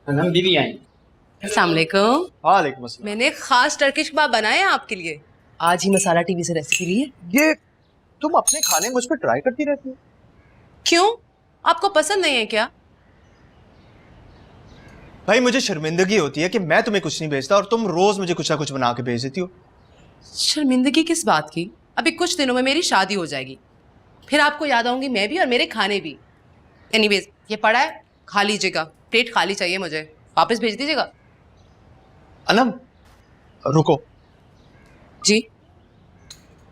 अनम दीदी आई। अस्सलाम वालेकुम। वालेकुम अस्सलाम। मैंने खास टर्किश कबाब बनाए हैं आपके लिए। आज ही मसाला टीवी से रेसिपी ली है। ये तुम अपने खाने मुझ पर ट्राई करती रहती हो? क्यों, आपको पसंद नहीं है क्या? भाई मुझे शर्मिंदगी होती है कि मैं तुम्हें कुछ नहीं भेजता और तुम रोज मुझे कुछ ना कुछ बना के भेज देती हो। शर्मिंदगी किस बात की? अभी कुछ दिनों में मेरी शादी हो जाएगी, फिर आपको याद आऊंगी मैं भी और मेरे खाने भी। एनीवेज, ये पड़ा है, खा लीजिएगा। प्लेट खाली चाहिए मुझे, वापस भेज दीजिएगा। अनम रुको, जी।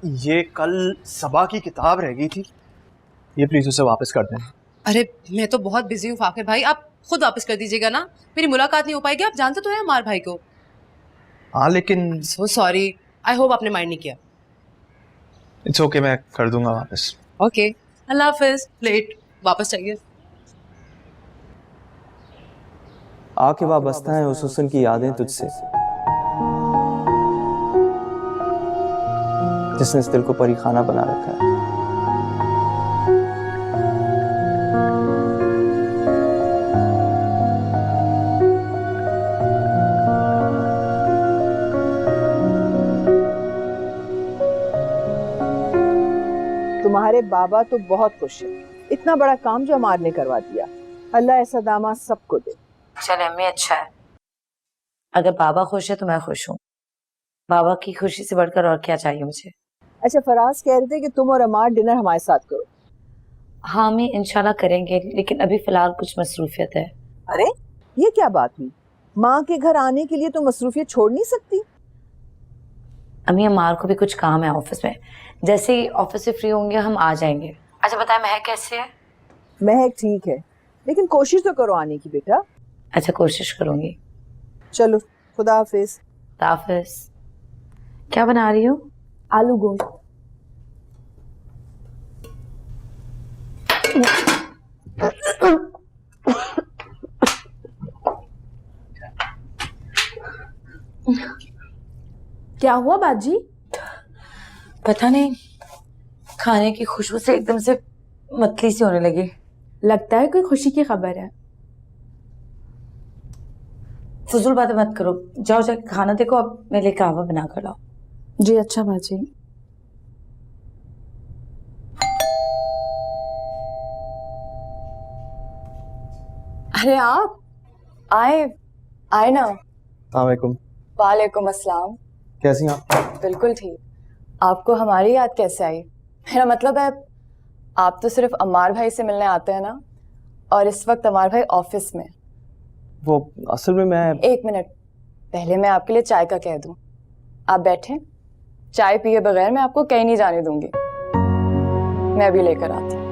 ये कल सबा की किताब रह गई थी, ये प्लीज उसे वापस कर दें। अरे मैं तो बहुत बिजी हूँ फाकिर भाई, आप खुद वापस कर दीजिएगा ना, मेरी मुलाकात नहीं हो पाएगी। आप जानते तो हैं अमार भाई को। हाँ लेकिन सो सॉरी, आई होप आपने माइंड नहीं किया। इट्स ओके, मैं कर दूंगा वापस। ओके, अल्लाह हाफिज। प्लेट वापस चाहिए। आके वाबस्ता है उस हुस्न की यादें तुझसे, जिसने इस दिल को परी खाना बना रखा है। तुम्हारे बाबा तो बहुत खुश है, इतना बड़ा काम जो अमार ने करवा दिया। अल्लाह ऐसा दामाद सबको दे। चल अम्मी, अच्छा है। अगर बाबा खुश है तो मैं खुश हूँ। बाबा की खुशी से बढ़कर और क्या चाहिए मुझे। अच्छा, फराज कह रहे थे कि तुम और अमार डिनर हमारे साथ करो। हाँ अम्मी, इंशाल्लाह करेंगे, लेकिन अभी फिलहाल कुछ मसरूफियत है। अरे ये क्या बात हुई? माँ के घर आने के लिए तो मसरूफियत छोड़ नहीं सकती। अम्मी, अमार को भी कुछ काम है ऑफिस में, जैसे ही ऑफिस से फ्री होंगे हम आ जाएंगे। अच्छा बताए, महक कैसे है? महक ठीक है, लेकिन कोशिश तो करो आने की बेटा। अच्छा, कोशिश करूंगी। चलो, खुदा हाफिज। हाफिज। क्या बना रही हो? आलू गोश्त। क्या हुआ बाजी? पता नहीं, खाने की खुशबू से एकदम से मतली सी होने लगी। लगता है कोई खुशी की खबर है। फजूल बातें मत करो, जाओ जाके खाना देखो, अब मेरे लिए कहवा बना कर लाओ। जी अच्छा बाजी। अरे आप आए आए ना। वालेकुम। वालेकुम अस्सलाम। कैसी हैं आप? बिल्कुल ठीक। आपको हमारी याद कैसे आई? मेरा मतलब है, आप तो सिर्फ अमार भाई से मिलने आते हैं ना, और इस वक्त अमार भाई ऑफिस में। वो असल में मैं एक मिनट, पहले मैं आपके लिए चाय का कह दूं। आप बैठें, चाय पिए बगैर मैं आपको कहीं नहीं जाने दूंगी। मैं भी लेकर आती हूँ।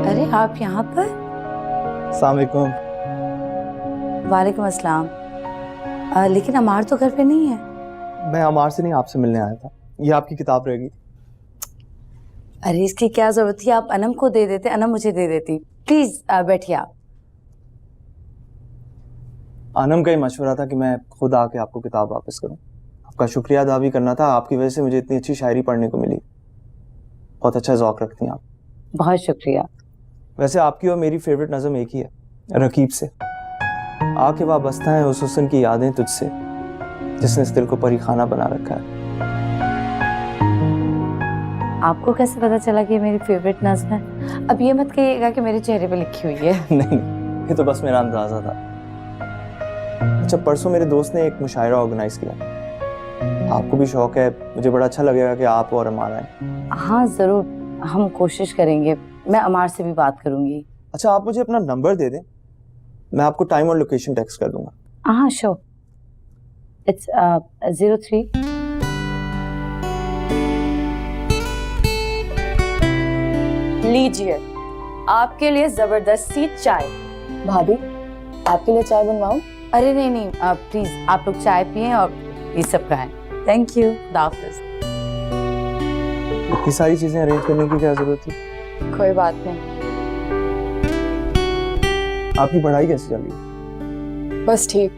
अरे आप यहाँ पर? अस्सलाम वालेकुम। वालेकुम अस्सलाम। लेकिन अमार तो घर पे नहीं है। मैं अमार से नहीं, आपसे मिलने आया था। ये आपकी किताब रहेगी। अरे इसकी क्या जरूरत थी, आप अनम को दे देते, अनम मुझे दे देती। प्लीज बैठिए आप। अनम का ही मशवरा था कि मैं खुद आके आपको किताब वापस करूं। आपका शुक्रिया अदा भी करना था, आपकी वजह से मुझे इतनी अच्छी शायरी पढ़ने को मिली। बहुत अच्छा ज़ौक रखती हैं आप। बहुत शुक्रिया। वैसे आपकी और मेरी फेवरेट नज़म एक ही है, रकीब से। आके वाबस्ता है उस हुस्न की यादें तुझसे, जिसने इस दिल को परी खाना बना रखा है। आपको कैसे पता चला कि ये मेरी फेवरेट नज़्म है? अब ये मत कहिएगा कि मेरे चेहरे पे लिखी हुई है। नहीं, ये तो बस मेरा अंदाजा था। अच्छा, परसों मेरे दोस्त ने एक मुशायरा ऑर्गेनाइज किया। आपको भी शौक है, मुझे बड़ा अच्छा लगेगा कि आप और अमार आए। हाँ जरूर, हम कोशिश करेंगे। मैं अमार से भी बात करूंगी। अच्छा, आप मुझे अपना नंबर दे दें, मैं आपको टाइम और लोकेशन टेक्स्ट कर दूंगा। हाँ श्योर। इट्स 03। लीजिए, आपके लिए जबरदस्ती चाय। भाभी, आपके लिए चाय बनवाऊं? अरे नहीं नहीं, प्लीज आप लोग चाय पिए और ये सब खाएं। Thank you. हाफिज। इतनी सारी चीजें अरेंज करने की क्या जरूरत थी? कोई बात नहीं। आपकी पढ़ाई कैसी चल रही है? बस ठीक।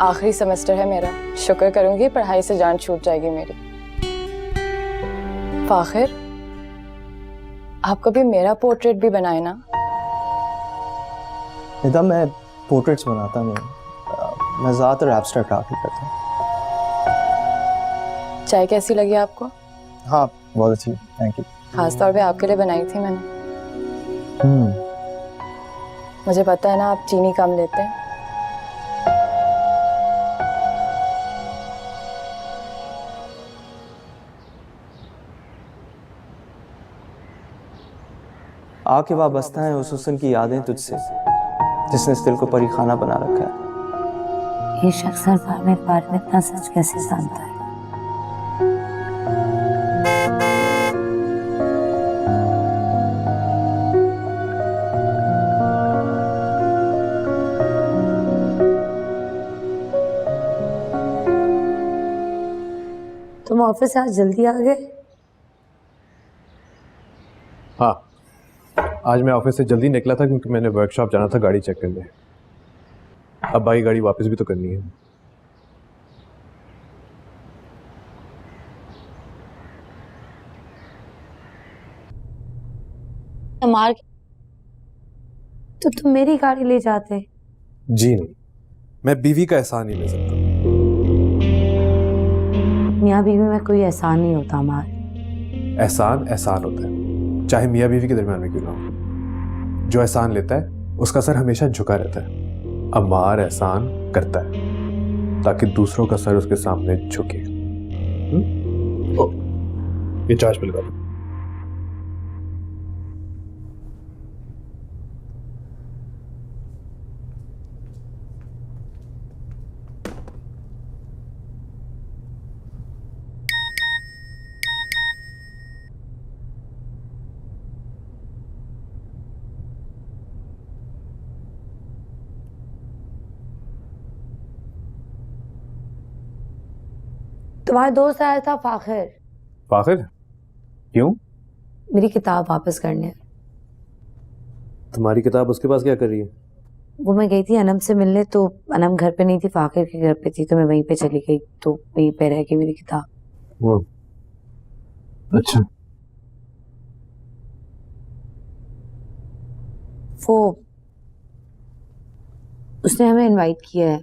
आखिरी सेमेस्टर है मेरा, शुक्र करूंगी पढ़ाई से जान छूट जाएगी मेरी। फाखिर, आप कभी मेरा पोर्ट्रेट भी बनाए ना? निदा, मैं पोर्ट्रेट्स बनाता नहीं, मैं ज़्यादातर एब्स्ट्रैक्ट आर्ट ही करता हूँ। चाय कैसी लगी आपको? हाँ, बहुत अच्छी, थैंक यू। खास तौर पे आपके लिए बनाई थी मैंने। मुझे पता है ना आप चीनी कम लेते हैं। आके वाबस्ता है उस हुस्न की यादें तुझसे, जिसने इस दिल को परी खाना बना रखा है। ये शख्स हर बार मेरे बारे में इतना सच कैसे जानता है? तुम ऑफिस से आज जल्दी आ गए? हाँ, आज मैं ऑफिस से जल्दी निकला था क्योंकि मैंने वर्कशॉप जाना था गाड़ी चेक करने। अब भाई गाड़ी वापस भी तो करनी है। अमार, तो तुम मेरी गाड़ी ले जाते। जी नहीं, मैं बीवी का एहसान नहीं ले सकता। मियाँ बीवी में कोई एहसान नहीं होता अमार। एहसान एहसान होता है, चाहे मियाँ बीवी के दरमियान में क्यों ना हो। जो एहसान लेता है उसका सर हमेशा झुका रहता है। अमार एहसान करता है ताकि दूसरों का सर उसके सामने झुके। ये चार्ज पे लगा दो। तुम्हारा दोस्त आया था फाखिर, फाखिर? क्यों? मेरी किताब वापस करने। तुम्हारी किताब उसके पास क्या कर रही है? वो मैं गई थी अनम से मिलने, तो अनम घर पे नहीं थी, फाखिर के घर पे थी, तो मैं वहीं पे चली गई, तो वहीं पे रह गई मेरी किताब। वो अच्छा, वो उसने हमें इनवाइट किया है।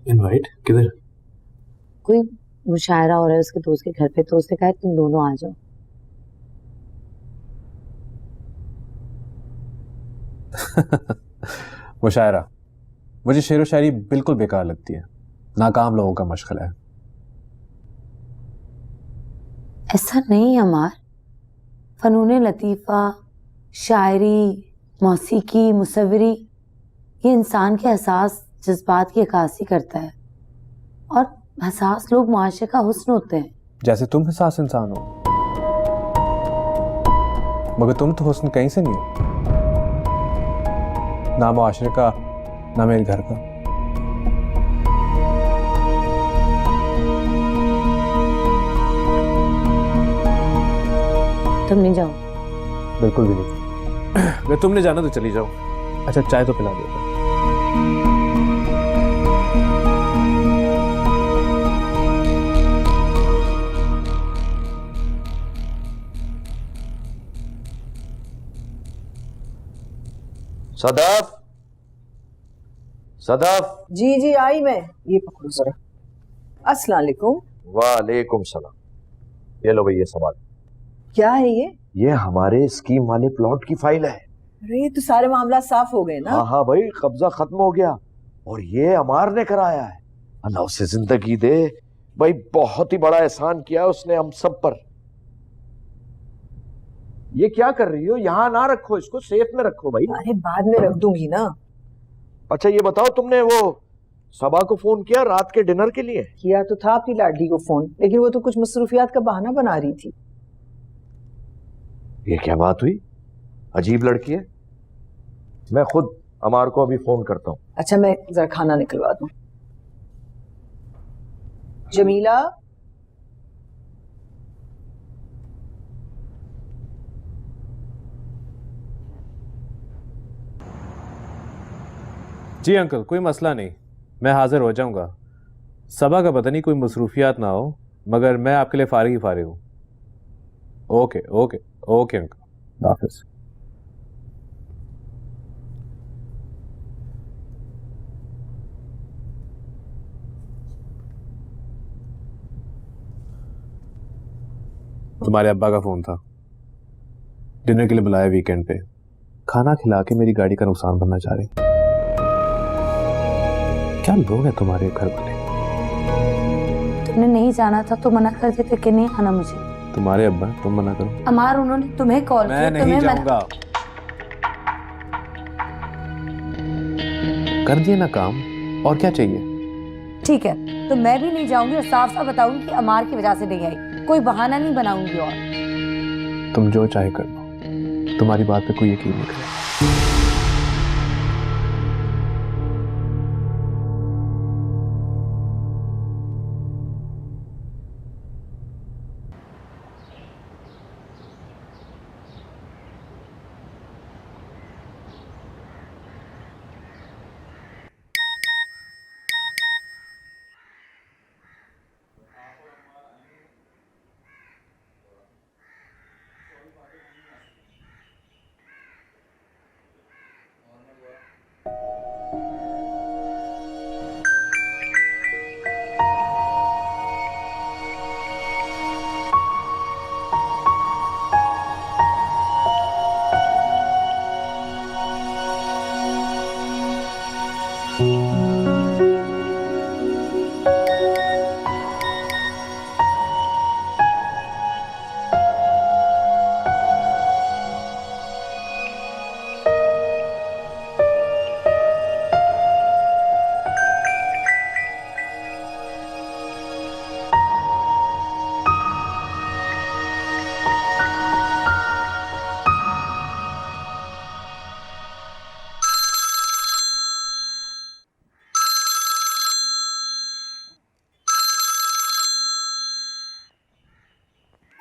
इनवाइट? किधर? कोई मुशायरा हो रहा है उसके दोस्त के घर पे, तो उसने कहा तुम दोनों आ जाओ। मुशायरा? मुझे शेर व शायरी बिल्कुल बेकार लगती है, नाकाम लोगों का मशगला है। ऐसा नहीं अमार, फनून लतीफ़ा, शायरी, मौसीकी, मुसव्वरी, ये इंसान के हसास जज्बात की अक्कासी करता है, और हसास लोग मुआशरे का हुस्न होते हैं। जैसे तुम हसास इंसान हो, मगर तुम तो हुस्न कहीं से नहीं हो, ना मुआशरे का ना मेरे घर का। तुम नहीं जाओ? बिल्कुल भी नहीं। अगर तुमने जाना तो चली जाओ। अच्छा, चाय तो पिला दो। सदाफ, सदाफ। जी जी आई मैं, ये पकड़ो जरा। अस्सलाम वालेकुम। वालेकुम सलाम। ये लो भाई, ये सवाल। क्या है ये? ये हमारे स्कीम वाले प्लॉट की फाइल है। अरे तो सारे मामला साफ हो गए ना? हाँ हाँ भाई, कब्जा खत्म हो गया और ये अमार ने कराया है। अल्लाह उसे जिंदगी दे भाई, बहुत ही बड़ा एहसान किया उसने हम सब पर। ये क्या कर रही हो? यहाँ ना रखो, इसको सेफ में रखो भाई। अरे बाद में रख दूंगी ना। अच्छा ये बताओ, तुमने वो सबा को फोन किया रात के डिनर के लिए? किया तो था अपनी लाडली को फोन, लेकिन वो तो कुछ मसरूफियात का बहाना बना रही थी। ये क्या बात हुई? अजीब लड़की है। मैं खुद अमार को अभी फोन करता हूँ। अच्छा मैं जरा खाना निकलवा दूं। जमीला, जी अंकल, कोई मसला नहीं, मैं हाजिर हो जाऊंगा। सबा का पता नहीं कोई मसरूफियात ना हो, मगर मैं आपके लिए फारिग ही फारिग हूँ। ओके ओके ओके अंकल, हाफिज। तुम्हारे अब्बा का फोन था, डिनर के लिए बुलाया वीकेंड पे। खाना खिला के मेरी गाड़ी का नुकसान बनना चाह रहे। क्या लोग हैं तुम्हारे घर वाले। तुमने नहीं जाना था तो मना कर देते कि नहीं आना मुझे। तुम्हारे अब्बा, तुम मना करो। अमार, उन्होंने तुम्हें कॉल किया, मैं नहीं तुम्हें जाऊंगा। कर दिया ना काम, और क्या चाहिए। ठीक है, तो मैं भी नहीं जाऊंगी और साफ साफ बताऊंगी कि अमार की वजह से नहीं आई। कोई बहाना नहीं बनाऊंगी। और तुम जो चाहे कर लो, तुम्हारी बात पे कोई यकीन नहीं करेगा।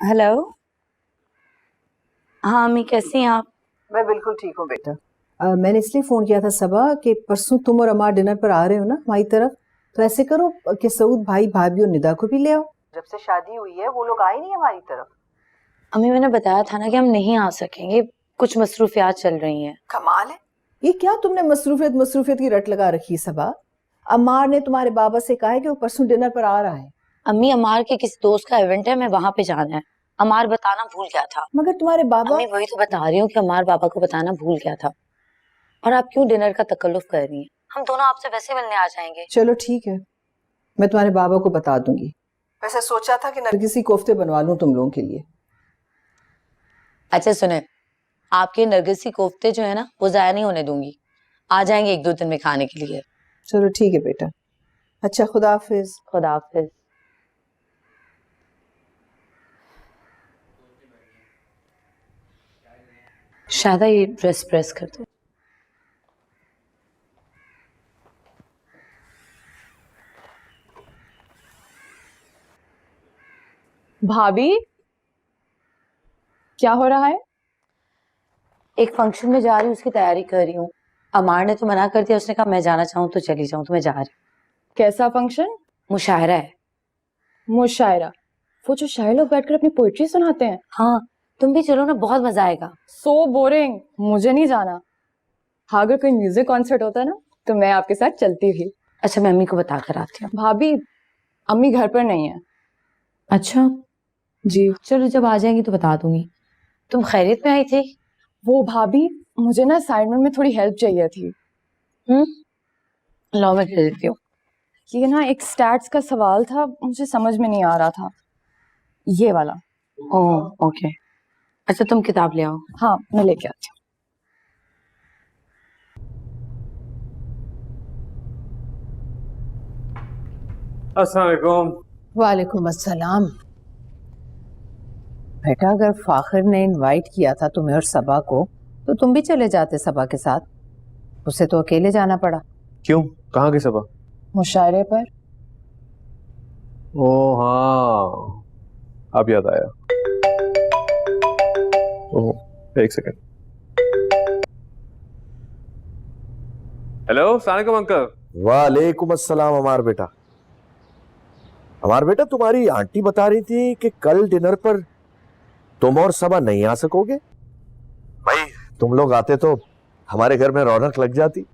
हेलो। हाँ अम्मी, कैसी हैं आप? मैं बिल्कुल ठीक हूँ बेटा। मैंने इसलिए फोन किया था सबा कि परसों तुम और अमार डिनर पर आ रहे हो ना हमारी तरफ, तो ऐसे करो कि सऊद भाई भाभी और निदा को भी ले आओ। जब से शादी हुई है वो लोग आए नहीं हमारी तरफ। अम्मी, मैंने बताया था ना कि हम नहीं आ सकेंगे, कुछ मसरूफियात चल रही हैं। कमाल है, ये क्या तुमने मसरूफियत की रट लगा रखी है सबा। अमार ने तुम्हारे बाबा से कहा है कि वो परसों डिनर पर आ रहा है। अम्मी, अमार के किसी दोस्त का इवेंट है, मैं वहां पे जाना है। अमार बताना भूल गया था। मगर तुम्हारे बाबा। अम्मी, वही तो बता रही हूँ कि अमार बाबा को बताना भूल गया था। और आप क्यों डिनर का तकल्लुफ कर रही हैं? हम दोनों आपसे वैसे मिलने आ जाएंगे। चलो ठीक है, मैं तुम्हारे बाबा को बता दूंगी। वैसे सोचा था कि नरगिसी कोफ्ते बनवा लूं तुम लोगों के लिए। अच्छा सुने, आपके नरगिसी कोफ्ते जो है ना, वो जाया नहीं होने दूंगी। आ जाएंगे 1-2 दिन में खाने के लिए। चलो ठीक है बेटा। अच्छा, खुदा हाफिज। खुदा हाफिज। शायदा ये ड्रेस प्रेस कर दो। भाभी, क्या हो रहा है? एक फंक्शन में जा रही हूँ, उसकी तैयारी कर रही हूँ। अमार ने तो मना कर दिया, उसने कहा मैं जाना चाहूँ तो चली जाऊँ, तो मैं जा रही हूँ। कैसा फंक्शन? मुशायरा है। मुशायरा? वो जो शायर लोग बैठकर अपनी पोइट्री सुनाते हैं? हाँ, तुम भी चलो ना, बहुत मजा आएगा। सो बोरिंग, मुझे नहीं जाना। हाँ, अगर कोई म्यूजिक कॉन्सर्ट होता ना तो मैं आपके साथ चलती थी। अच्छा, मैं अम्मी को बता कर आती हूँ। भाभी, अम्मी घर पर नहीं है। अच्छा जी। चलो, जब आ जाएंगी तो बता दूंगी। तुम खैरियत में आई थी? वो भाभी, मुझे ना असाइनमेंट में थोड़ी हेल्प चाहिए थी। लो मैं कर देती हूँ। ये ना एक स्टैट्स का सवाल था, मुझे समझ में नहीं आ रहा था, ये वाला। Oh okay. अच्छा, तुम किताब ले आओ। हाँ, मैं लेके आती हूँ। अस्सलाम वालेकुम। वालेकुम अस्सलाम। बेटा, अगर फाखिर ने इनवाइट किया था तुम्हें और सबा को, तो तुम भी चले जाते सबा के साथ। उसे तो अकेले जाना पड़ा। क्यों, कहाँ की सबा? मुशायरे पर। ओ हाँ, अब याद आया। ओह, एक सेकंड। हेलो, अस्सलाम वालेकुम अंकल। वालेकुम अस्सलाम अमार बेटा। अमार बेटा, तुम्हारी आंटी बता रही थी कि कल डिनर पर तुम और सबा नहीं आ सकोगे। भाई तुम लोग आते तो हमारे घर में रौनक लग जाती।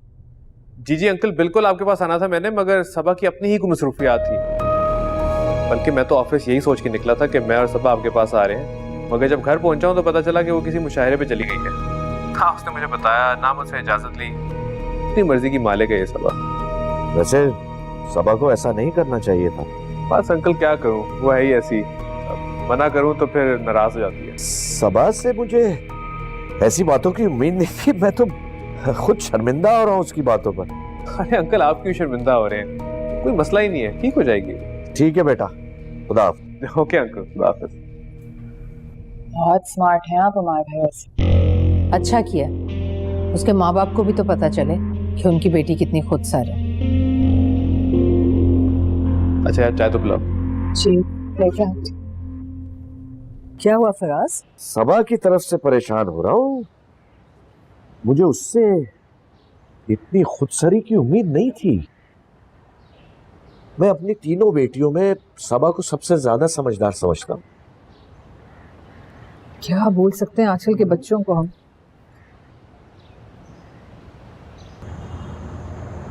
जी जी अंकल, बिल्कुल आपके पास आना था मैंने, मगर सबा की अपनी ही कोई मसरूफियात थी। बल्कि मैं तो ऑफिस यही सोच के निकला था कि मैं और सबा आपके पास आ रहे हैं, मगर जब घर पहुंचा हूं तो पता चला कि वो किसी मुशायरे पे चली गई है। हाँ, उसने मुझे बताया, ना मुझसे इजाजत ली। अपनी मर्जी की मालिक है ये सबा। वैसे सबा को ऐसा नहीं करना चाहिए था। बस अंकल क्या करूं, वो है ही ऐसी। अब मना करूं तो फिर नाराज हो जाती है। सबा से मुझे ऐसी बातों की उम्मीद नहीं थी। मैं तो खुद शर्मिंदा हो रहा हूँ उसकी बातों पर। अरे अंकल, आप क्यों शर्मिंदा हो रहे हैं? कोई मसला ही नहीं है, ठीक हो जाएगी। ठीक है बेटा, खुदा हाफिज। ओके अंकल, खुदा हाफिज। बहुत स्मार्ट हैं आप हमारे भाई वैसे। अच्छा किया, उसके माँ बाप को भी तो पता चले कि उनकी बेटी कितनी खुदसर है। अच्छा यार, चाय तो पिलाओ। जी लेके आती। क्या हुआ फराज? सबा की तरफ से परेशान हो रहा हूँ। मुझे उससे इतनी खुदसरी की उम्मीद नहीं थी। मैं अपनी तीनों बेटियों में सबा को सबसे ज्यादा समझदार समझता हूँ। क्या बोल सकते हैं आजकल के बच्चों को हम।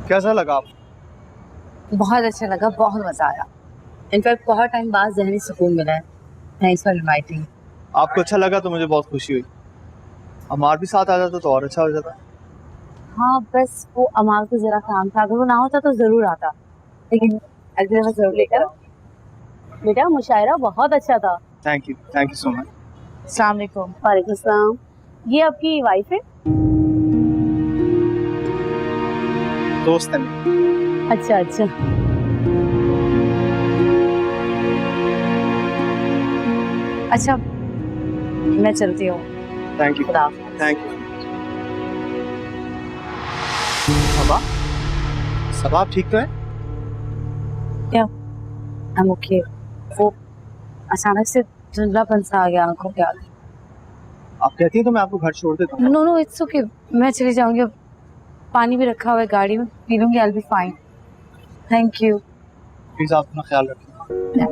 कैसा लगा आप? बहुत अच्छा लगा, बहुत मजा आया। इनफैक्ट बहुत टाइम बाद ज़हनी सुकून मिला है। Thanks for inviting. आपको अच्छा लगा तो मुझे बहुत खुशी हुई। अमार भी साथ आ जाता तो और अच्छा हो जाता। हाँ, बस वो अमाल को जरा काम था, अगर वो ना होता तो जरूर आता, लेकिन अगले दफा जरूर लेकर। बेटा मुशायरा बहुत अच्छा था। Thank you so much. अस्सलाम वालेकुम। वालेकुम सलाम। ये आपकी वाइफ है? दोस्त है मेरी। अच्छा अच्छा। अच्छा मैं चलती हूँ। Thank you. खुदा थैंक यू। सबा, सबा आप ठीक तो है? I'm okay। वो अचानक से धुंधलापन सा आ गया आंखों के आगे। आप कहती हैं तो मैं आपको घर छोड़ देता हूँ। नो नो इट्स ओके, मैं चली जाऊंगी। पानी भी रखा हुआ है गाड़ी में, पी लूंगी। I will be fine. Thank you. Please आप अपना ख्याल रखिए।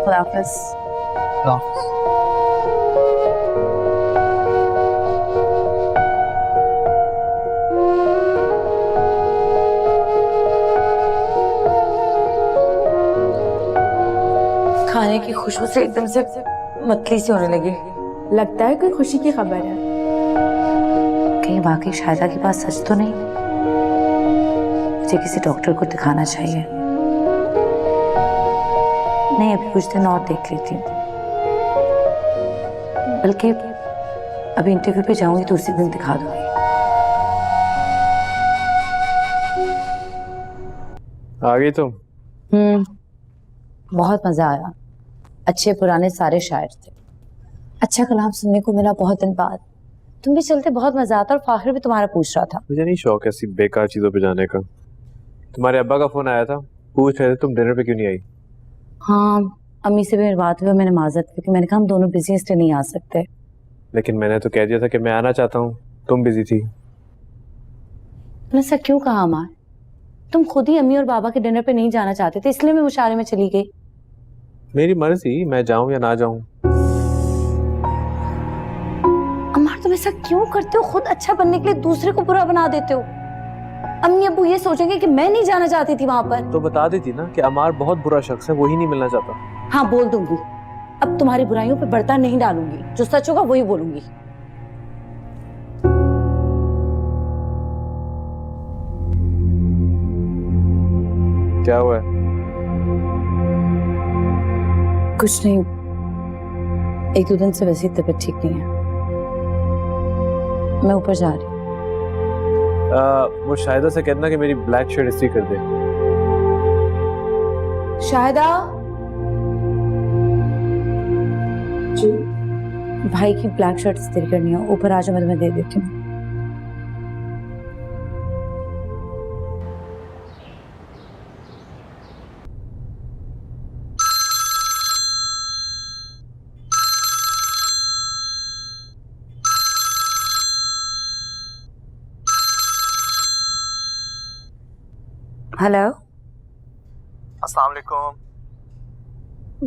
खुदा हाफिज। खुदा हाफिज। खाने की खुशबू से एकदम से मतली सी होने लगी। लगता है कोई खुशी की खबर है। कहीं वाकई शायदा की बात सच तो नहीं? मुझे किसी डॉक्टर को दिखाना चाहिए। नहीं, अभी कुछ दिन और देख लेती हूँ। बल्कि अभी इंटरव्यू पे जाऊंगी तो उसी दिन दिखा दूंगी। आ गई तुम? बहुत मजा आया। अच्छे पुराने सारे शायर थे। अच्छा कलाम सुनने को मिला बहुत दिन बाद। तुम भी चलते बहुत मजा आता, और फाखिर भी तुम्हारा पूछ रहा था। मुझे नहीं शौक ऐसी बेकार चीजों पे जाने का। तुम्हारे अब्बा का फोन आया था, पूछ रहे थे तुम डिनर पे क्यों नहीं आई। हाँ, अम्मी से भी मेरी बात हुई, मैंने माजरत की कि मैंने कहा हम दोनों बिजी हैं इसलिए नहीं आ सकते। लेकिन मैंने तो कह दिया था कि मैं आना चाहता हूँ, तुम बिजी थी। तुमने ऐसा क्यों कहा अमार? तुम खुद ही अम्मी और बाबा के डिनर पे नहीं जाना चाहते थे, इसलिए मैं मुशायरे में चली गई। मेरी मर्जी, मैं जाऊं या ना जाऊं। अमार तुम ऐसा क्यों करते हो? खुद अच्छा बनने के लिए दूसरे को बुरा बना देते हो। अम्मी अब्बू ये सोचेंगे कि मैं नहीं जाना चाहती थी वहां पर। तो बता देती ना कि अमार बहुत बुरा शख्स है, वही नहीं मिलना चाहता। हाँ बोल दूंगी। अब तुम्हारी बुराइयों पे बर्ता नहीं डालूंगी, जो सच होगा वही बोलूंगी। क्या हुआ है? कुछ नहीं, एक दो दिन से वैसी तबीयत ठीक नहीं है। मैं ऊपर जा रही हूँ। वो शायदा से कहना कि मेरी ब्लैक शर्ट इस्त्री कर दे। शायदा जी, भाई की ब्लैक शर्ट इस्त्री करनी है, ऊपर आ जाओ, मैं तुम्हें दे देती हूँ। हेलो। अस्सलाम वालेकुम।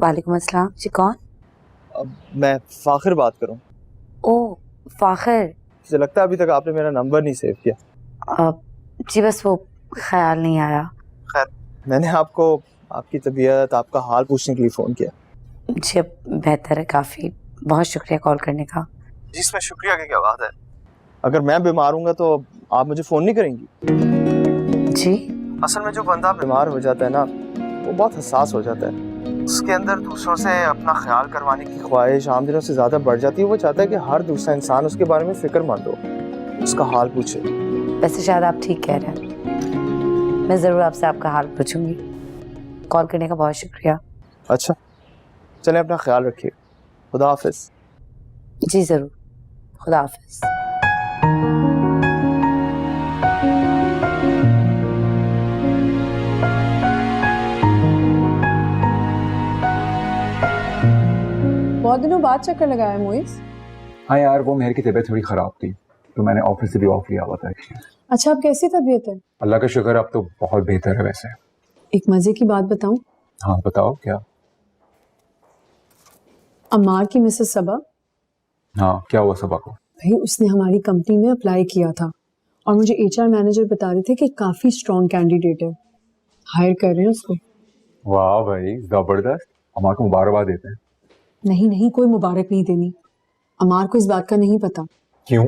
वालेकुम अस्सलाम। जी कौन? मैं फाखिर बात करूं। ओ फाखिर। मुझे लगता है अभी तक आपने मेरा नंबर नहीं सेव किया। जी बस वो ख्याल नहीं आया। खैर, मैंने आपको आपकी तबीयत, आपका हाल पूछने के लिए फ़ोन किया। जी अब बेहतर है काफ़ी। बहुत शुक्रिया कॉल करने का। जी, इसमें शुक्रिया की क्या बात है। अगर मैं बीमार हूँगा तो आप मुझे फ़ोन नहीं करेंगी? जी असल में जो बंदा बीमार हो जाता है ना, वो बहुत हसास हो जाता है। उसके अंदर दूसरों से अपना ख्याल करवाने की ख्वाहिश आम दिनों से ज़्यादा बढ़ जाती है। वो चाहता है कि हर दूसरा इंसान उसके बारे में फ़िक्रमंद हो, उसका हाल पूछे। वैसे शायद आप ठीक कह रहे हैं। मैं ज़रूर आपसे आपका हाल पूछूंगी। कॉल करने का बहुत शुक्रिया। अच्छा, चलें, अपना ख्याल रखिए। खुदा हाफिज़। जी ज़रूर। खुदा हाफिज़। बहुत दिनों बाद चक्कर लगाया मोइस। हाँ यार, वो मेहर की तबीयत थोड़ी ख़राब थी तो मैंने ऑफिस से भी ऑफ लिया हुआ था एक्चुअली। अच्छा, अब कैसी तबीयत है? अल्लाह का शुक्र, अब तो बहुत बेहतर है वैसे। एक मजे की बात बताऊं? हाँ बताओ क्या। अम्मार की मिसेस सबा, हाँ क्या हुआ सबा को? भाई उसने हमारी कंपनी में अप्लाई किया था और मुझे एचआर मैनेजर बता रहे थे कि काफी स्ट्रॉन्ग कैंडिडेट है, हायर कर रहे हैं उसको। वाह भाई ज़बरदस्त, हमारे को मुबारकबाद देते हैं। नहीं नहीं, कोई मुबारक नहीं देनी। अम्मार को इस बात का नहीं पता। क्यों?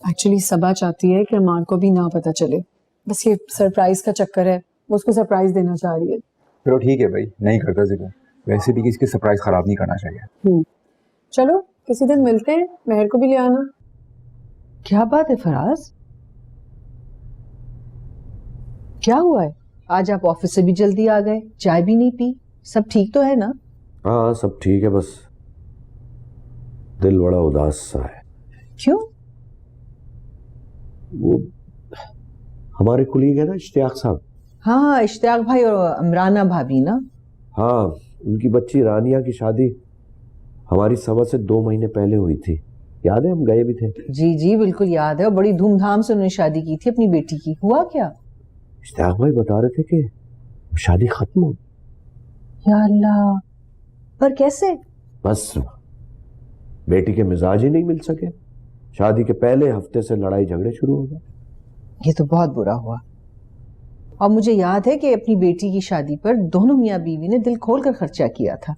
एक्चुअली सबा चाहती है कि अम्मार को भी ना पता चले। बस ये सरप्राइज का चक्कर है, वो उसको सरप्राइज देना चाह रही है। चलो ठीक है भाई, नहीं करता जिक्र। वैसे भी किसी की सरप्राइज ख़राब नहीं करना चाहिए। चलो किसी दिन मिलते हैं, मेहर को भी ले आना। क्या बात है फराज, क्या हुआ है? आज आप ऑफिस से भी जल्दी आ गए, चाय भी नहीं पी, सब ठीक तो है ना? हाँ सब ठीक है, बस दिल बड़ा उदास सा है। क्यों? वो हमारे कुलीग है ना इश्तियाक साहब। हाँ, इश्तियाक भाई और इमराना भाभी ना। हाँ, उनकी बच्ची रानिया की शादी हमारी सभा से 2 महीने पहले हुई थी। याद है, हम गए भी थे। जी जी बिल्कुल याद है, और बड़ी धूमधाम से उन्होंने शादी की थी अपनी बेटी की। हुआ क्या? इश्तियाक भाई बता रहे थे कि शादी खत्म हो। या अल्लाह, पर कैसे? बस बेटी के मिजाज ही नहीं मिल सके। शादी के पहले हफ्ते से लड़ाई झगड़े शुरू हो गए। ये तो बहुत बुरा हुआ। और मुझे याद है कि अपनी बेटी की शादी पर दोनों मियाँ बीवी ने दिल खोल कर खर्चा किया था।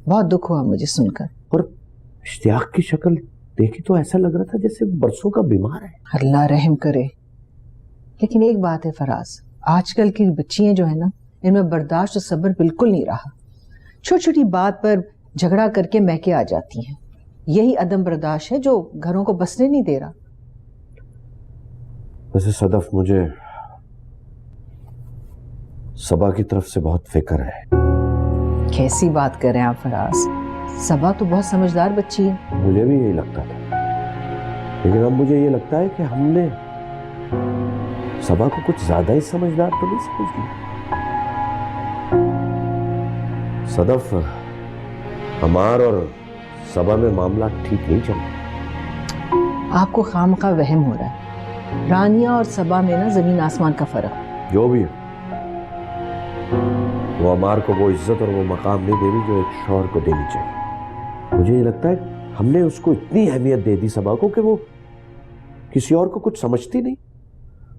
बहुत दुख हुआ मुझे सुनकर। और इश्तियाक की शक्ल देखी तो ऐसा लग रहा था जैसे बरसों का बीमार है। अल्लाह रहम करे। लेकिन एक बात है फराज, आजकल की बच्चियां जो है ना, इनमें बर्दाश्त और सब्र बिल्कुल नहीं रहा। छोटी छोटी बात पर झगड़ा करके महके आ जाती हैं। यही अदम बर्दाश्त है जो घरों को बसने नहीं दे रहा। वैसे सदफ, मुझे सबा की तरफ से बहुत फिक्र है। कैसी बात कर रहे हैं आप फराज? सबा तो बहुत समझदार बच्ची है। मुझे भी यही लगता था, लेकिन अब मुझे ये लगता है कि हमने सबा को कुछ ज्यादा ही समझदार तो नहीं समझ लिया। सदफ, हमार और सबा में मामला ठीक नहीं चल रहा। आपको खामखा वहम हो रहा है। रानिया और सबा में ना जमीन आसमान का फर्क। जो भी है, वो अमार को वो इज्जत और वो मकाम नहीं दे रही जो एक शौहर को देनी चाहिए। मुझे ये लगता है हमने उसको इतनी अहमियत दे दी सबा को कि वो किसी और को कुछ समझती नहीं,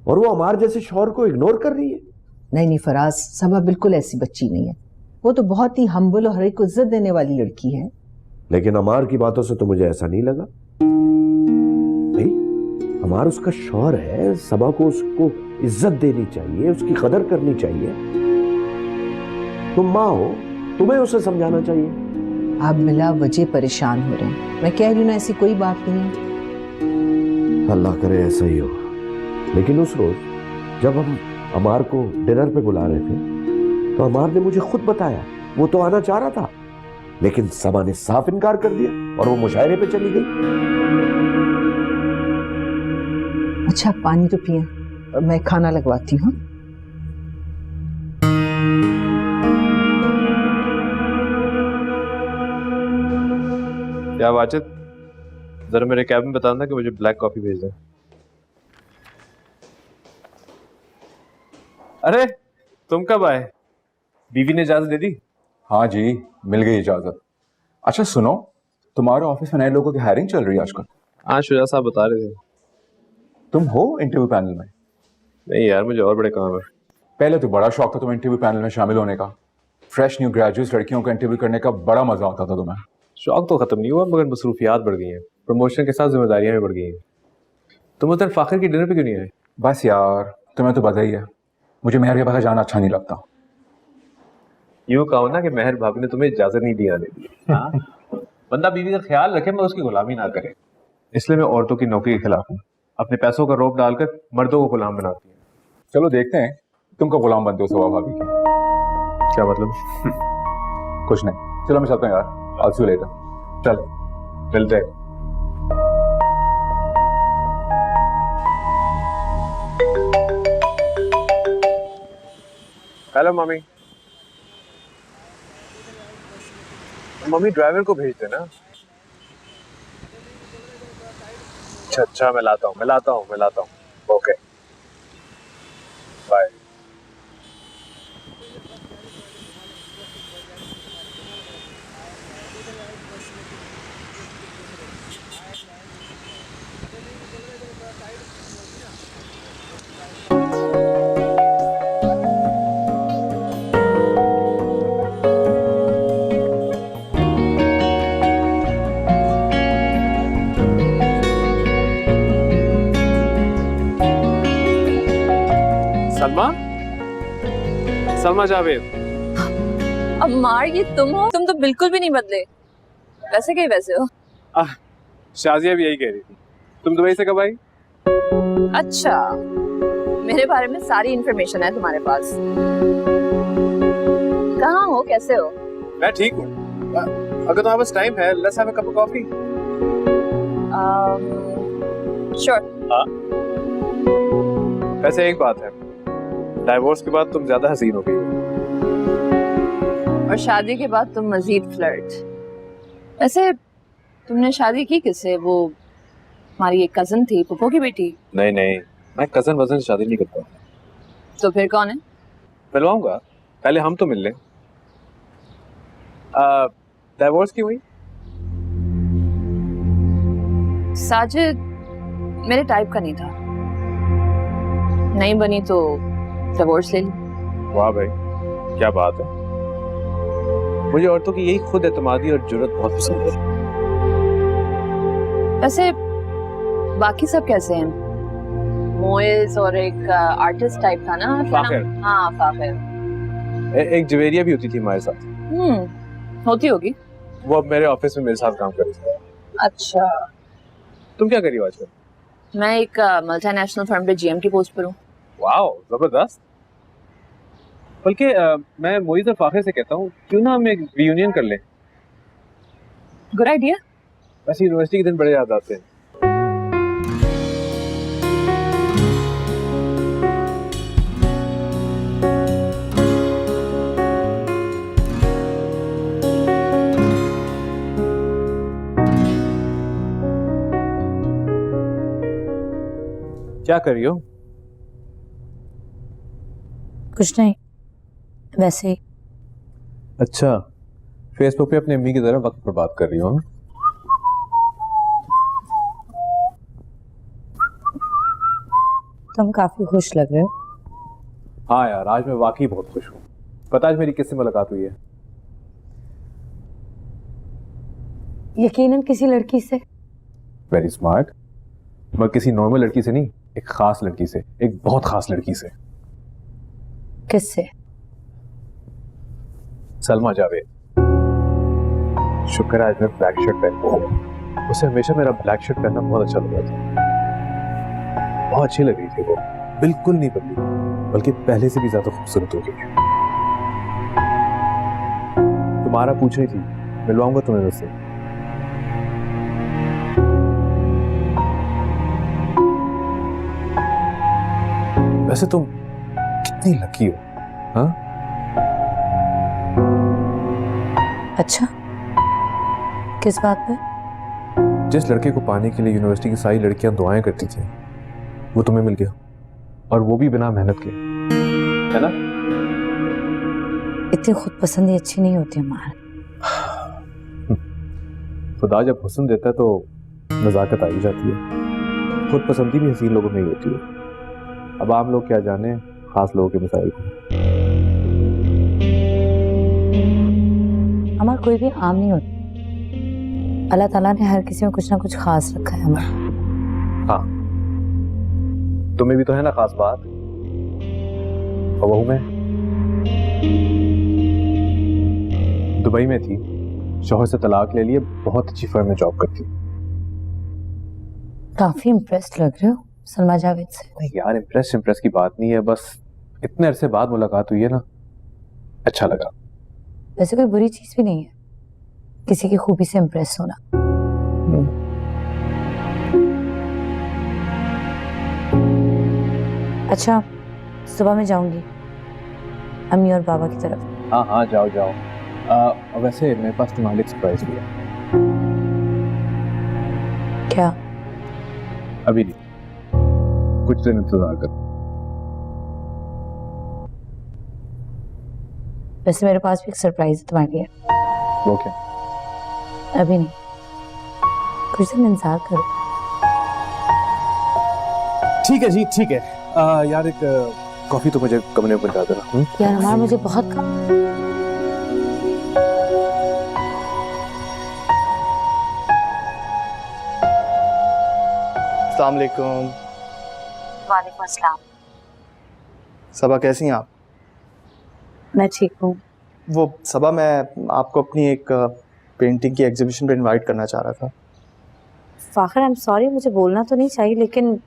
और वो अमार जैसे शौहर को इग्नोर कर रही है। नहीं नहीं फराज, सबा बिल्कुल ऐसी बच्ची नहीं है। वो तो बहुत ही हम्बल और हर एक को इज्जत देने वाली लड़की है। लेकिन अमार की बातों से तो मुझे ऐसा नहीं लगा। भाई अमार उसका शौहर है, सबा को उसको इज्जत देनी चाहिए, उसकी कदर करनी चाहिए। तुम माँ हो, तुम्हें उसे समझाना चाहिए। आप बिला वजह परेशान हो रहे हैं। मैं कह रही हूँ ना, ऐसी कोई बात नहीं है। अल्लाह करे ऐसा ही हो। लेकिन उस रोज जब हम अमार को डिनर पे बुला रहे थे तो अमार ने मुझे खुद बताया वो तो आना चाह रहा था, लेकिन सबा ने साफ इनकार कर दिया और वो मुशायरे पे चली गई। अच्छा, पानी तो पिए, मैं खाना लगवाती हूँ। क्या वाजिद, जरा मेरे कैब में बताना कि मुझे ब्लैक कॉफी भेज दें। अरे तुम कब आए? बीवी ने इजाजत दे दी? हाँ जी, मिल गई इजाजत। अच्छा सुनो, तुम्हारे ऑफिस में नए लोगों की हायरिंग चल रही है आजकल? हाँ शुजा साहब बता रहे थे। तुम हो इंटरव्यू पैनल में? नहीं यार, मुझे और बड़े काम है। पहले तो बड़ा शौक था तुम्हें इंटरव्यू पैनल में शामिल होने का। फ्रेश न्यू ग्रेजुएट लड़कियों का इंटरव्यू करने का बड़ा मजा आता था तुम्हें। शौक तो खत्म नहीं हुआ, मगर मसरूफियात बढ़ गई हैं। प्रमोशन के साथ जिम्मेदारियां भी बढ़ गई हैं। तुम उधर फाखिर की डिनर पे क्यों नहीं आए? बस यार, तुम्हें तो पता ही है, मुझे मेहर के पास जाना अच्छा नहीं लगता। यूँ कहो ना कि मेहर भाभी ने तुम्हें इजाजत नहीं दी आने की। हाँ? बंदा बीवी का ख्याल रखे मगर उसकी गुलामी ना करे। इसलिए मैं औरतों की नौकरी के खिलाफ हूँ। अपने पैसों का रौब डालकर मर्दों को गुलाम बनाती है। चलो देखते हैं तुम कब गुलाम बनते हो सवा भाभी की। क्या मतलब? कुछ नहीं, चलो मैं चलता हूँ यार, I'll see you later। चल मिलते हैं। Hello mummy. मम्मी ड्राइवर को भेज देना। अच्छा मैं लाता हूँ। Okay bye. सलमा जावेद। अम्मार ये तुम हो? तुम तो बिल्कुल भी नहीं बदले, वैसे के वैसे हो। शाजिया भी यही कह रही थी। तुम दुबई से कब आई? अच्छा, मेरे बारे में सारी इन्फॉर्मेशन है तुम्हारे पास। कहाँ हो, कैसे हो? मैं ठीक हूँ। अगर तुम्हारे पास टाइम है, let's have a cup of coffee. Sure. हाँ। वैसे एक बात है, डाइवोर्स के बाद तुम ज्यादा हसीन हो गई हो। और शादी के बाद तुम मजीद फ्लर्ट। वैसे तुमने शादी की किससे? वो हमारी एक कजन थी, पुप्पो की बेटी। नहीं, मैं कजन वजन से शादी नहीं करता। तो फिर कौन है? मिलवाऊंगा, पहले हम तो मिल लें। डाइवोर्स क्यों हुई? साजिद मेरे टाइप का नहीं था, नहीं बनी तो डिवोर्स ले ली। वाह भाई, क्या बात है। मुझे औरतों की यही खुद एतमादी और जुर्रत बहुत पसंद है। वैसे बाकी सब कैसे हैं? मोइज और एक आर्टिस्ट टाइप था ना, फाखिर। हाँ फाखिर। एक जवेरिया भी होती थी हमारे साथ। होती होगी। वो अब मेरे ऑफिस में मेरे साथ काम कर रही है। अच्छा, तुम क्या कर रही हो आजकल? मैं एक मल्टीनेशनल फर्म पे जीएम की पोस्ट पर हूँ। वाह जबरदस्त। बल्कि मैं मोइज और फाखिर से कहता हूँ, क्यों ना हम एक रियूनियन कर लें। Good idea. वैसे यूनिवर्सिटी के दिन बड़े याद आते हैं। क्या कर रही हो? कुछ नहीं, वैसे ही। अच्छा, फेसबुक पे अपनी अम्मी की तरह वक्त पर बात कर रही हो? तुम काफी खुश लग रहे हो। हाँ यार, आज मैं वाकई बहुत खुश हूँ। पता आज मेरी किससे मुलाकात हुई है? यकीनन किसी लड़की से। Very smart. मगर किसी नॉर्मल लड़की से नहीं, एक खास लड़की से, एक बहुत खास लड़की से। किससे? सलमा जावेद। शुक्र है आज मैं ब्लैक शर्ट पहन। उसे हमेशा मेरा ब्लैक शर्ट पहनना बहुत अच्छा लग रहा था। बहुत अच्छी लग रही थी वो, बिल्कुल नहीं बदली, बल्कि पहले से भी ज्यादा खूबसूरत हो गई। तुम्हारा पूछ रही थी, मिलवाऊंगा तुम्हें उससे। वैसे तुम कितनी लकी हो, हाँ? अच्छा, किस बात पे? जिस लड़के को पाने के लिए यूनिवर्सिटी की सारी लड़कियां दुआएं करती थी, वो तुम्हें मिल गया, और वो भी बिना मेहनत के। है ना? इतनी खुद पसंदी अच्छी नहीं होती अमार। खुदा जब हुस्न देता है तो नजाकत आ ही जाती है। खुद पसंदी भी हसीन लोगों में ही होती है। अब आम लोग क्या जाने खास लोगों के मसाइल को। अमार कोई भी आम नहीं होता। अल्लाह ताला ने हर किसी में कुछ ना कुछ खास रखा है अमार। हाँ, तुम्हें भी तो है ना खास बात। और बहू में दुबई में थी, शौहर से तलाक ले लिए, बहुत अच्छी फर्म में जॉब करती। काफी इम्प्रेस्ड लग रहे हो सलमा जावेद से। यार इम्प्रेस की बात नहीं है, बस इतने अरसे बाद मुलाकात हुई है ना, अच्छा लगा। वैसे कोई बुरी चीज भी नहीं है किसी की खूबी से इम्प्रेस होना। अच्छा, सुबह मैं जाऊंगी अम्मी और बाबा की तरफ। हाँ हाँ, जाओ जाओ। वैसे मेरे पास तुम्हारे लिए सरप्राइज भी है। क्या? अभी नहीं, कुछ दिन इंतजार कर। वैसे मेरे पास भी एक सरप्राइज है तुम्हारे लिए। वो क्या? अभी नहीं, कुछ दिन इंतजार करो। ठीक है जी, ठीक है। यार एक कॉफी तो मुझे कमरे में पहुंचा देना। यार हमारा मुझे बहुत अस्सलाम वालेकुम। वालेकुम अस्सलाम। सबा कैसी हैं आप? मैं ठीक हूँ। वो सबा, मैं आपको अपनी एक पेंटिंग की एग्जीबिशन पे इनवाइट करना चाह रहा था। फाखर, आई एम सॉरी, मुझे बोलना तो नहीं चाहिए, लेकिन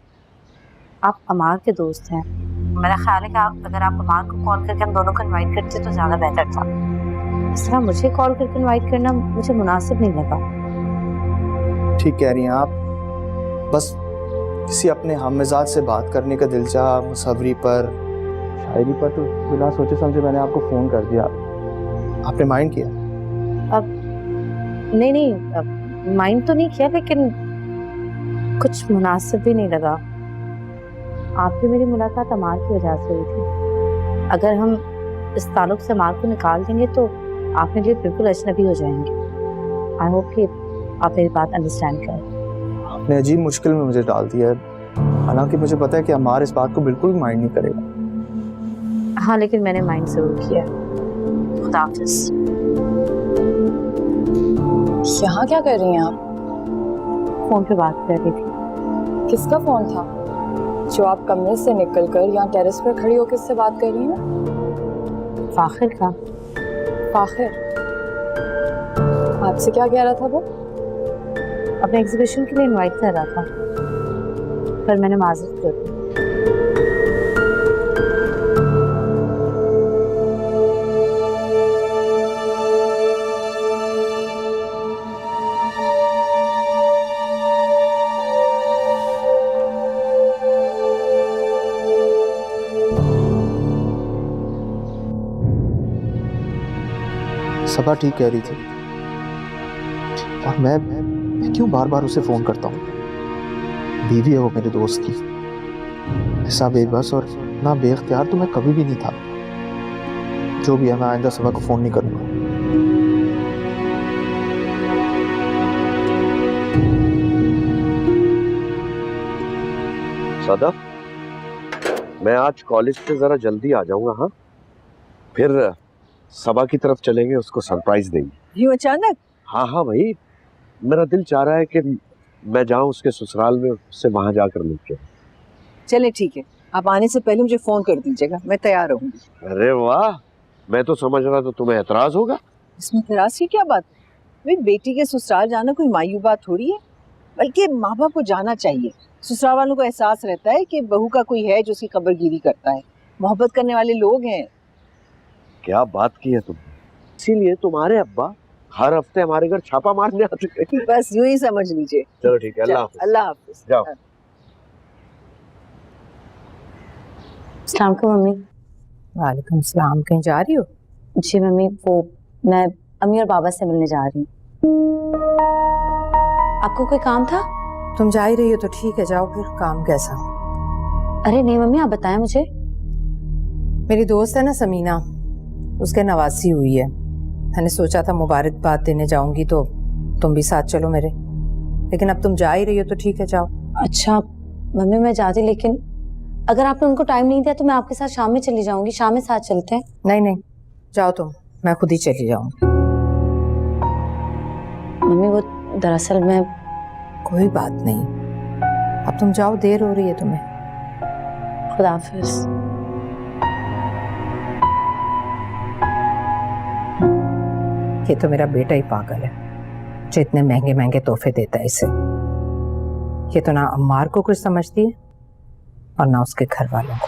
आप अमार के दोस्त हैं। मेरा ख्याल है कि अगर आप अमार को कॉल करके हम दोनों को इनवाइट करते तो ज़्यादा बेहतर था। इस तरह मुझे कॉल करके इनवाइट करना मुझे मुनासिब नहीं लगा। ठीक कह रही हैं आप, बस किसी अपने हममिजाज से बात करने का दिल चाहा, मुसव्वरी पर, शायरी पर, तो बिना सोचे समझे मैंने आपको फ़ोन कर दिया। आपने माइंड किया? अब नहीं, माइंड तो नहीं किया, लेकिन कुछ मुनासिब भी नहीं लगा। आपकी मेरी मुलाकात अमार की वजह से हुई थी। अगर हम इस ताल्लुक से अमार को निकाल देंगे तो आप मेरे लिए बिल्कुल अजनबी हो जाएंगे। आई होप कि आप मेरी बात अंडरस्टैंड करें। आपने अजीब मुश्किल में मुझे डाल दिया है, हालांकि मुझे पता है कि अमार इस बात को बिल्कुल भी माइंड नहीं करेगा। हाँ, लेकिन मैंने माइंड जरूर किया। खुदा हाफिज़। यहाँ क्या कर रही हैं आप? फोन पे बात कर रही थी। किसका फोन था जो आप कमरे से निकलकर यहाँ टेरेस पर खड़ी होकर किससे बात कर रही हैं? फाखिर का। फाखिर आपसे क्या कह रहा था वो? अपने एग्जीबिशन के लिए इनवाइट कर रहा था, पर मैंने माजरत कर दी। सबा ठीक कह रही थी, और मैं क्यों बार बार उसे फ़ोन करता हूँ? बीवी है वो मेरे दोस्त की। ऐसा बेबस और ना बेख्तियार तो मैं कभी भी नहीं था। जो भी है, मैं आइंदा सबा को फ़ोन नहीं करूँगा। सदा, मैं आज कॉलेज से जरा जल्दी आ जाऊंगा। हाँ, फिर सबा की तरफ चलेंगे, उसको सरप्राइज देंगे। यूं अचानक? हाँ हाँ भाई, मेरा दिल चाह रहा है कि मैं जाऊं उसके ससुराल में, उससे वहां जाकर मिलके। चले ठीक है, आप आने से पहले मुझे फोन कर दीजिएगा, मैं तैयार रहूंगी। अरे वाह, मैं तो समझ रहा था तुम्हें एतराज होगा। इसमें एतराज की क्या बात? भाई बेटी के ससुराल जाना कोई मायूब बात थोड़ी है, बल्कि माँ बाप को जाना चाहिए। ससुराल वालों को एहसास रहता है कि बहू का कोई है जो उसकी कब्रगिरी करता है। मोहब्बत करने वाले लोग हैं। क्या बात की है तुमने, इसीलिए तुम्हारे अब्बा हर हफ्ते हमारे घर छापा मारने आते हैं। बस यूं ही समझ लीजिए। चलो ठीक है, अल्लाह हाफिज। अल्लाह हाफिज। जाओ। अस्सलाम वालेकुम मम्मी। वालेकुम सलाम। कहीं जा रही हो? जी मम्मी, वो मैं अम्मी और बाबा से मिलने जा रही हूँ। आपको कोई काम था? तुम जा ही रही हो तो ठीक है, जाओ फिर। काम कैसा? अरे नहीं मम्मी, आप बताएं मुझे। मेरी दोस्त है ना समीना, उसके नवासी हुई है। मैंने सोचा था मुबारकबाद देने जाऊंगी तो तुम भी साथ चलो मेरे, लेकिन अब तुम जा ही रही हो तो ठीक है, जाओ। अच्छा मम्मी मैं जाती, लेकिन अगर आपने उनको टाइम नहीं दिया तो मैं आपके साथ शाम में चली जाऊंगी, शाम में साथ चलते हैं। नहीं नहीं, जाओ तुम, मैं खुद ही चली जाऊंगी। मम्मी वो दरअसल मैं कोई बात नहीं, अब तुम जाओ, देर हो रही है तुम्हें। खुदा हाफिज। ये तो मेरा बेटा ही पागल है जो इतने महंगे महंगे तोहफे देता है इसे। ये तो ना अम्मार को कुछ समझती है और ना उसके घर वालों को।